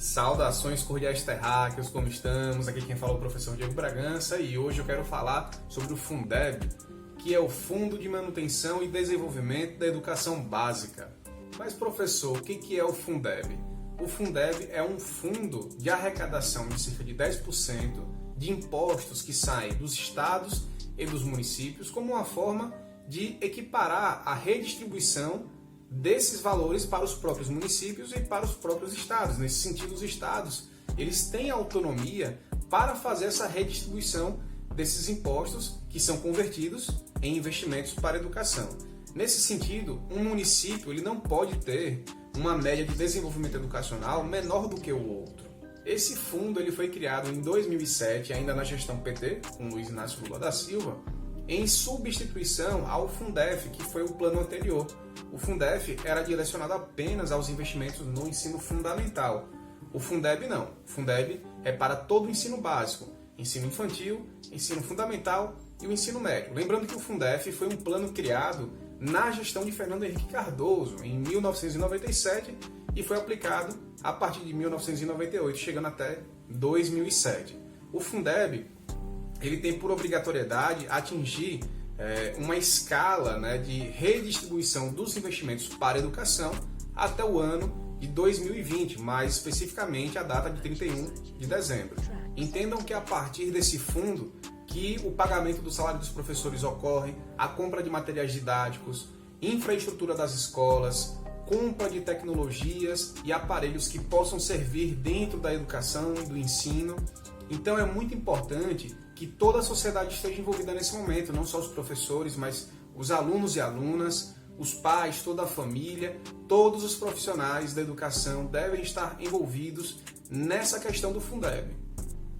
Saudações cordiais terráqueos, como estamos? Aqui quem fala é o professor Diego Bragança e hoje eu quero falar sobre o Fundeb, que é o Fundo de Manutenção e Desenvolvimento da Educação Básica. Mas professor, o que é o Fundeb? O Fundeb é um fundo de arrecadação de cerca de 10% de impostos que saem dos estados e dos municípios como uma forma de equiparar a redistribuição desses valores para os próprios municípios e para os próprios estados. Nesse sentido, os estados eles têm autonomia para fazer essa redistribuição desses impostos que são convertidos em investimentos para a educação. Nesse sentido, um município ele não pode ter uma média de desenvolvimento educacional menor do que o outro. Esse fundo ele foi criado em 2007, ainda na gestão PT, com Luiz Inácio Lula da Silva, em substituição ao Fundef, que foi o plano anterior. O Fundef era direcionado apenas aos investimentos no ensino fundamental. O Fundeb não. O Fundeb é para todo o ensino básico, ensino infantil, ensino fundamental e o ensino médio. Lembrando que o Fundef foi um plano criado na gestão de Fernando Henrique Cardoso, em 1997, e foi aplicado a partir de 1998, chegando até 2007. O Fundeb ele tem por obrigatoriedade atingir uma escala de redistribuição dos investimentos para a educação até o ano de 2020, mais especificamente a data de 31 de dezembro. Entendam que a partir desse fundo que o pagamento do salário dos professores ocorre, a compra de materiais didáticos, infraestrutura das escolas, compra de tecnologias e aparelhos que possam servir dentro da educação e do ensino. Então é muito importante que toda a sociedade esteja envolvida nesse momento, não só os professores, mas os alunos e alunas, os pais, toda a família, todos os profissionais da educação devem estar envolvidos nessa questão do Fundeb.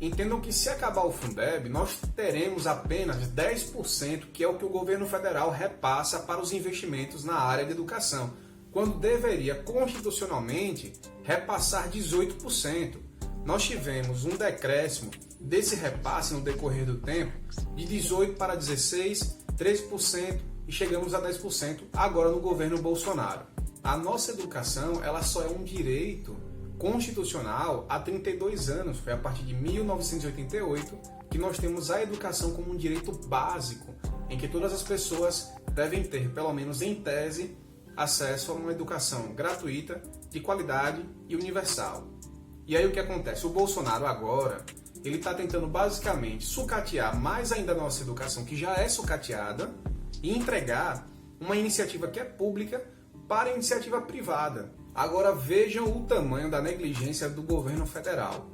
Entendam que se acabar o Fundeb, nós teremos apenas 10%, que é o que o governo federal repassa para os investimentos na área de educação, quando deveria constitucionalmente repassar 18%. Nós tivemos um decréscimo desse repasse no decorrer do tempo de 18% para 16%, 13% e chegamos a 10% agora no governo Bolsonaro. A nossa educação ela só é um direito constitucional há 32 anos. Foi a partir de 1988 que nós temos a educação como um direito básico, em que todas as pessoas devem ter, pelo menos em tese, acesso a uma educação gratuita, de qualidade e universal. E aí o que acontece? O Bolsonaro agora, ele está tentando basicamente sucatear mais ainda a nossa educação, que já é sucateada, e entregar uma iniciativa que é pública para a iniciativa privada. Agora vejam o tamanho da negligência do governo federal.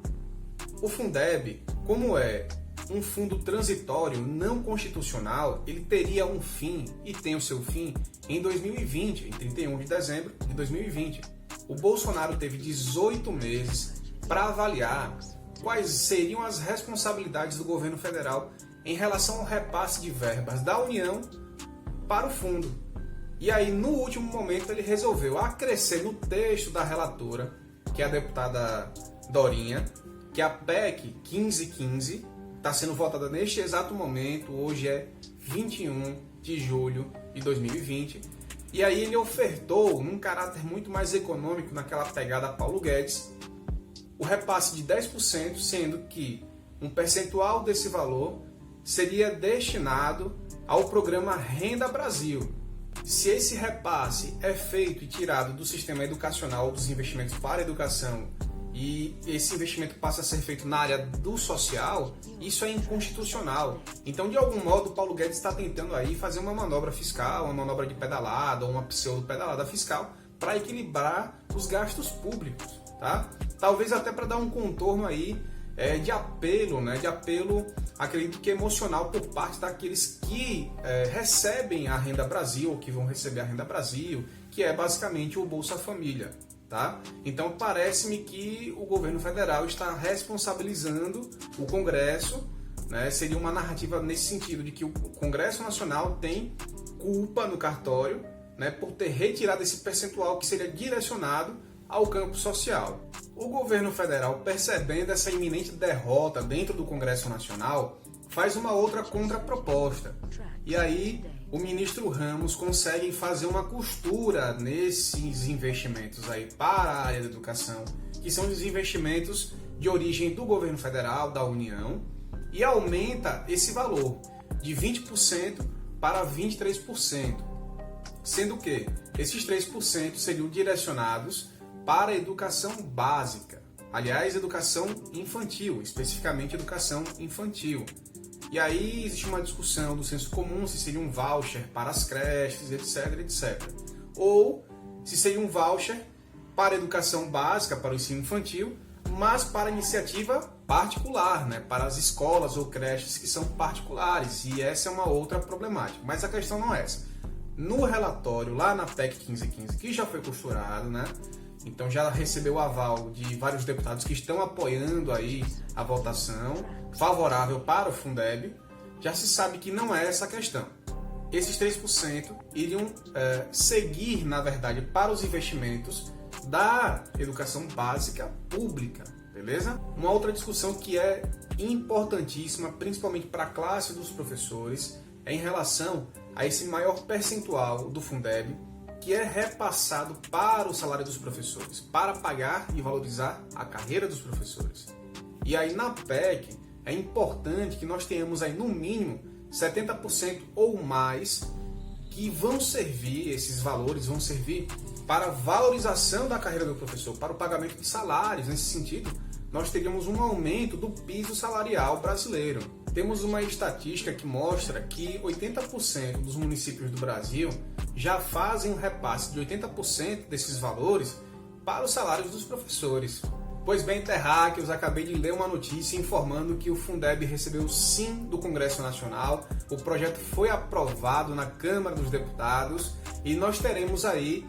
O Fundeb, como é um fundo transitório não constitucional, ele teria um fim, e tem o seu fim, em 2020, em 31 de dezembro de 2020. O Bolsonaro teve 18 meses para avaliar quais seriam as responsabilidades do governo federal em relação ao repasse de verbas da União para o fundo. E aí, no último momento, ele resolveu acrescer no texto da relatora, que é a deputada Dorinha, que a PEC 1515 está sendo votada neste exato momento, hoje é 21 de julho de 2020, e aí ele ofertou, num caráter muito mais econômico, naquela pegada Paulo Guedes, o repasse de 10%, sendo que um percentual desse valor seria destinado ao programa Renda Brasil. Se esse repasse é feito e tirado do sistema educacional, dos investimentos para a educação, e esse investimento passa a ser feito na área do social, isso é inconstitucional. Então, de algum modo, o Paulo Guedes está tentando aí fazer uma manobra fiscal, uma manobra de pedalada, ou uma pseudo-pedalada fiscal, para equilibrar os gastos públicos, tá? Talvez até para dar um contorno aí de apelo, acredito que emocional por parte daqueles que recebem a Renda Brasil, ou que vão receber a Renda Brasil, que é basicamente o Bolsa Família. Tá? Então parece-me que o governo federal está responsabilizando o Congresso, seria uma narrativa nesse sentido de que o Congresso Nacional tem culpa no cartório, por ter retirado esse percentual que seria direcionado ao campo social. O governo federal, percebendo essa iminente derrota dentro do Congresso Nacional, faz uma outra contraproposta. E aí o ministro Ramos consegue fazer uma costura nesses investimentos aí para a área da educação que são os investimentos de origem do governo federal, da União, e aumenta esse valor de 20% para 23%, sendo que esses 3% seriam direcionados para a educação básica, aliás, educação infantil, especificamente educação infantil. E aí existe uma discussão do senso comum se seria um voucher para as creches, etc, etc. Ou se seria um voucher para a educação básica, para o ensino infantil, mas para a iniciativa particular, né? Para as escolas ou creches que são particulares. E essa é uma outra problemática. Mas a questão não é essa. No relatório, lá na PEC 1515, que já foi costurado, né? Então já recebeu o aval de vários deputados que estão apoiando aí a votação favorável para o Fundeb, já se sabe que não é essa a questão. Esses 3% iriam seguir, na verdade, para os investimentos da educação básica pública, beleza? Uma outra discussão que é importantíssima, principalmente para a classe dos professores, é em relação a esse maior percentual do Fundeb que é repassado para o salário dos professores, para pagar e valorizar a carreira dos professores. E aí na PEC é importante que nós tenhamos aí no mínimo 70% ou mais que vão servir, esses valores vão servir para a valorização da carreira do professor, para o pagamento de salários. Nesse sentido, nós teríamos um aumento do piso salarial brasileiro. Temos uma estatística que mostra que 80% dos municípios do Brasil já fazem um repasse de 80% desses valores para os salários dos professores. Pois bem, terráqueos, acabei de ler uma notícia informando que o Fundeb recebeu o sim do Congresso Nacional, o projeto foi aprovado na Câmara dos Deputados e nós teremos aí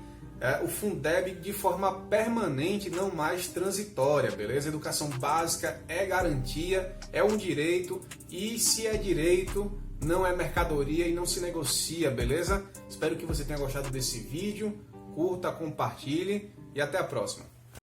o Fundeb de forma permanente, não mais transitória, beleza? Educação básica é garantia, é um direito e se é direito, não é mercadoria e não se negocia, beleza? Espero que você tenha gostado desse vídeo, curta, compartilhe e até a próxima.